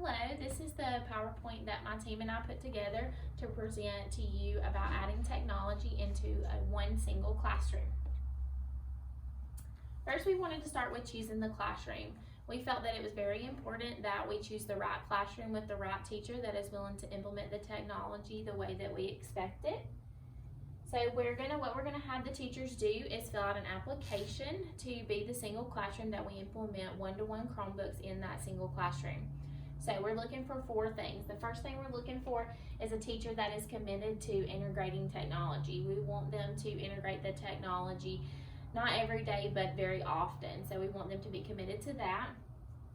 Hello, this is the PowerPoint that my team and I put together to present to you about adding technology into one single classroom. First, we wanted to start with choosing the classroom. We felt that it was very important that we choose the right classroom with the right teacher that is willing to implement the technology the way that we expect it. So what we're gonna have the teachers do is fill out an application to be the single classroom that we implement one-to-one Chromebooks in that single classroom. So we're looking for 4 things. The first thing we're looking for is a teacher that is committed to integrating technology. We want them to integrate the technology not every day, but very often. So we want them to be committed to that.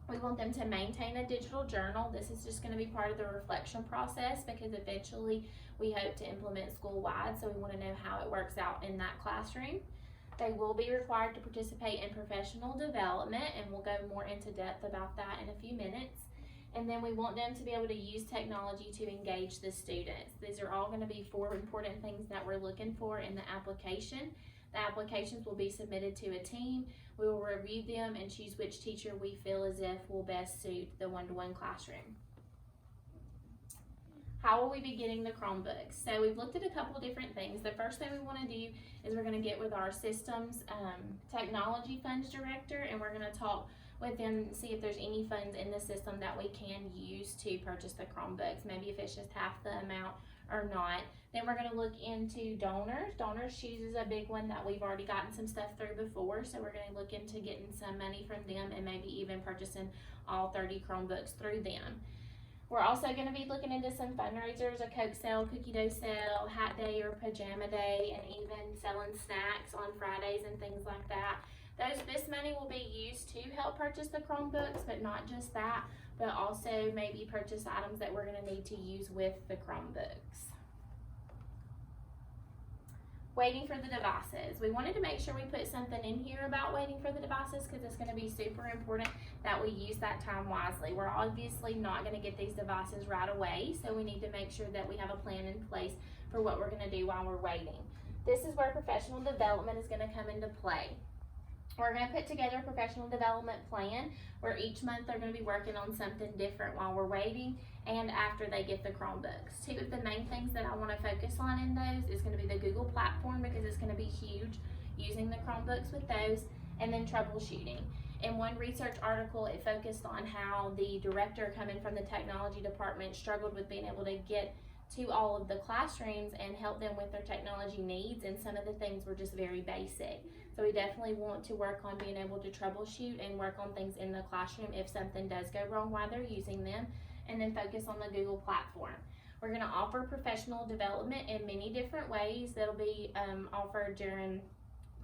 We want them to maintain a digital journal. This is just going to be part of the reflection process because eventually we hope to implement school-wide, so we want to know how it works out in that classroom. They will be required to participate in professional development, and we'll go more into depth about that in a few minutes. And then we want them to be able to use technology to engage the students. These are all going to be 4 important things that we're looking for in the application. The applications will be submitted to a team. We will review them and choose which teacher we feel as if will best suit the one-to-one classroom. How will we be getting the Chromebooks? So we've looked at a couple different things. The first thing we want to do is we're going to get with our systems technology funds director, and we're going to talk with them and see if there's any funds in the system that we can use to purchase the Chromebooks, maybe if it's just half the amount or not. Then we're going to look into donors. DonorsChoose is a big one that we've already gotten some stuff through before, so we're going to look into getting some money from them and maybe even purchasing all 30 Chromebooks through them. We're also going to be looking into some fundraisers, a Coke sale, cookie dough sale, hat day or pajama day, and even selling snacks on Fridays and things like that. This money will be used to help purchase the Chromebooks, but not just that, but also maybe purchase items that we're going to need to use with the Chromebooks. Waiting for the devices. We wanted to make sure we put something in here about waiting for the devices because it's going to be super important that we use that time wisely. We're obviously not going to get these devices right away, so we need to make sure that we have a plan in place for what we're going to do while we're waiting. This is where professional development is going to come into play. We're going to put together a professional development plan where each month they're going to be working on something different while we're waiting and after they get the Chromebooks. 2 of the main things that I want to focus on in those is going to be the Google platform because it's going to be huge, using the Chromebooks with those, and then troubleshooting. In one research article, it focused on how the director coming from the technology department struggled with being able to get to all of the classrooms and help them with their technology needs, and some of the things were just very basic. So we definitely want to work on being able to troubleshoot and work on things in the classroom if something does go wrong while they're using them, and then focus on the Google platform. We're going to offer professional development in many different ways. That'll be offered during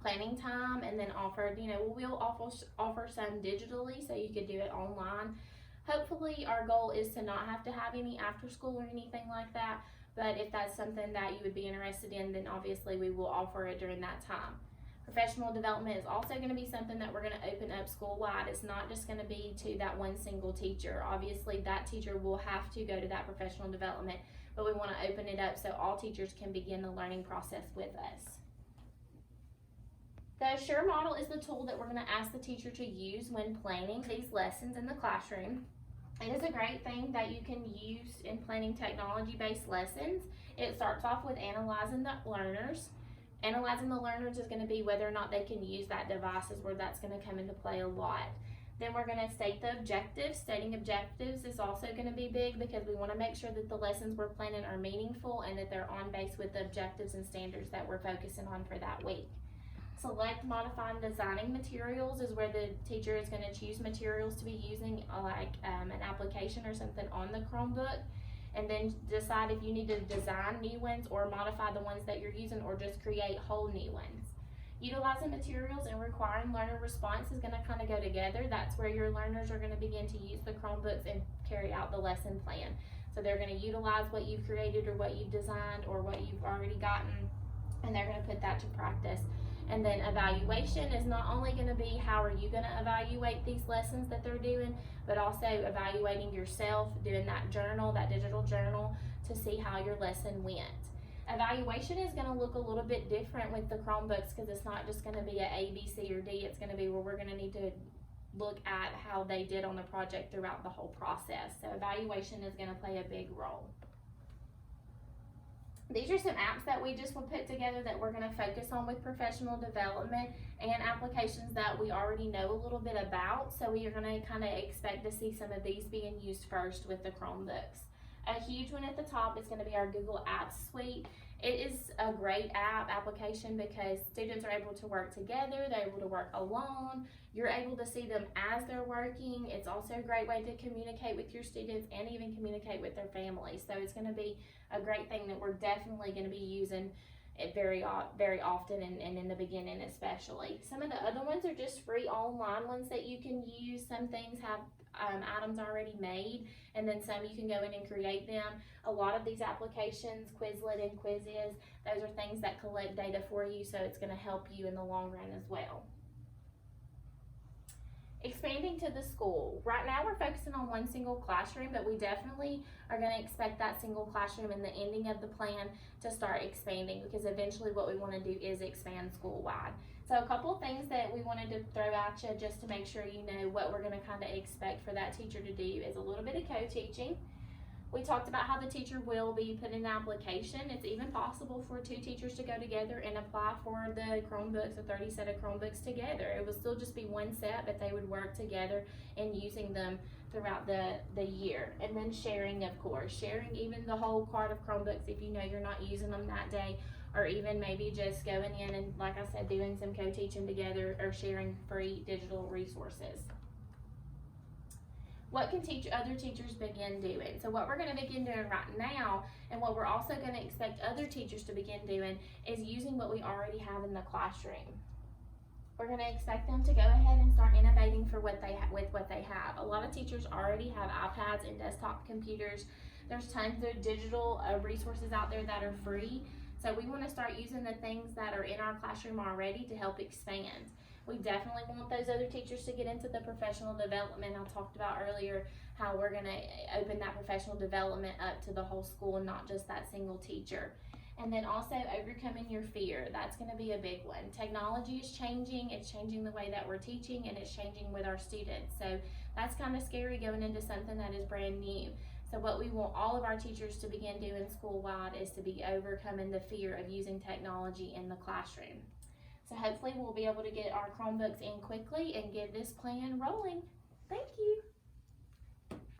planning time, and then offered, we'll offer some digitally so you could do it online. Hopefully our goal is to not have to have any after school or anything like that, but if that's something that you would be interested in, then obviously we will offer it during that time. Professional development is also going to be something that we're going to open up school-wide. It's not just going to be to that one single teacher. Obviously that teacher will have to go to that professional development, but we want to open it up so all teachers can begin the learning process with us. The Assure model is the tool that we're going to ask the teacher to use when planning these lessons in the classroom. It is a great thing that you can use in planning technology-based lessons. It starts off with analyzing the learners. Analyzing the learners is going to be whether or not they can use that device is where that's going to come into play a lot. Then we're going to state the objectives. Stating objectives is also going to be big because we want to make sure that the lessons we're planning are meaningful and that they're on base with the objectives and standards that we're focusing on for that week. Select, modify, and designing materials is where the teacher is going to choose materials to be using, like an application or something on the Chromebook, and then decide if you need to design new ones or modify the ones that you're using or just create whole new ones. Utilizing materials and requiring learner response is going to kind of go together. That's where your learners are going to begin to use the Chromebooks and carry out the lesson plan. So they're going to utilize what you've created or what you've designed or what you've already gotten, and they're going to put that to practice. And then evaluation is not only going to be how are you going to evaluate these lessons that they're doing, but also evaluating yourself, doing that journal, that digital journal, to see how your lesson went. Evaluation is going to look a little bit different with the Chromebooks because it's not just going to be a A, B, C, or D. It's going to be where we're going to need to look at how they did on the project throughout the whole process. So evaluation is going to play a big role. These are some apps that we just will put together that we're going to focus on with professional development and applications that we already know a little bit about. So we are going to kind of expect to see some of these being used first with the Chromebooks. A huge one at the top is going to be our Google Apps Suite. It is a great application because students are able to work together, they're able to work alone, you're able to see them as they're working. It's also a great way to communicate with your students and even communicate with their families. So it's going to be a great thing that we're definitely going to be using it very often and in the beginning especially. Some of the other ones are just free online ones that you can use. Some things have items already made, and then some you can go in and create them. A lot of these applications, Quizlet and Quizzes, those are things that collect data for you, so it's going to help you in the long run as well. Expanding to the school. Right now we're focusing on one single classroom, but we definitely are going to expect that single classroom in the ending of the plan to start expanding, because eventually what we want to do is expand school-wide. So a couple of things that we wanted to throw at you just to make sure you know what we're going to kind of expect for that teacher to do is a little bit of co-teaching. We talked about how the teacher will be putting an application. It's even possible for two teachers to go together and apply for the Chromebooks, a 30 set of Chromebooks together. It would still just be one set, but they would work together in using them throughout the year. And then sharing, of course, sharing even the whole cart of Chromebooks if you know you're not using them that day, or even maybe just going in and, like I said, doing some co-teaching together or sharing free digital resources. What can other teachers begin doing? So what we're going to begin doing right now, and what we're also going to expect other teachers to begin doing, is using what we already have in the classroom. We're going to expect them to go ahead and start innovating for what they with what they have. A lot of teachers already have iPads and desktop computers. There's tons of digital resources out there that are free. So we want to start using the things that are in our classroom already to help expand. We definitely want those other teachers to get into the professional development. I talked about earlier how we're going to open that professional development up to the whole school and not just that single teacher. And then also overcoming your fear. That's going to be a big one. Technology is changing. It's changing the way that we're teaching, and it's changing with our students. So that's kind of scary going into something that is brand new. So what we want all of our teachers to begin doing school-wide is to be overcoming the fear of using technology in the classroom. So hopefully we'll be able to get our Chromebooks in quickly and get this plan rolling. Thank you.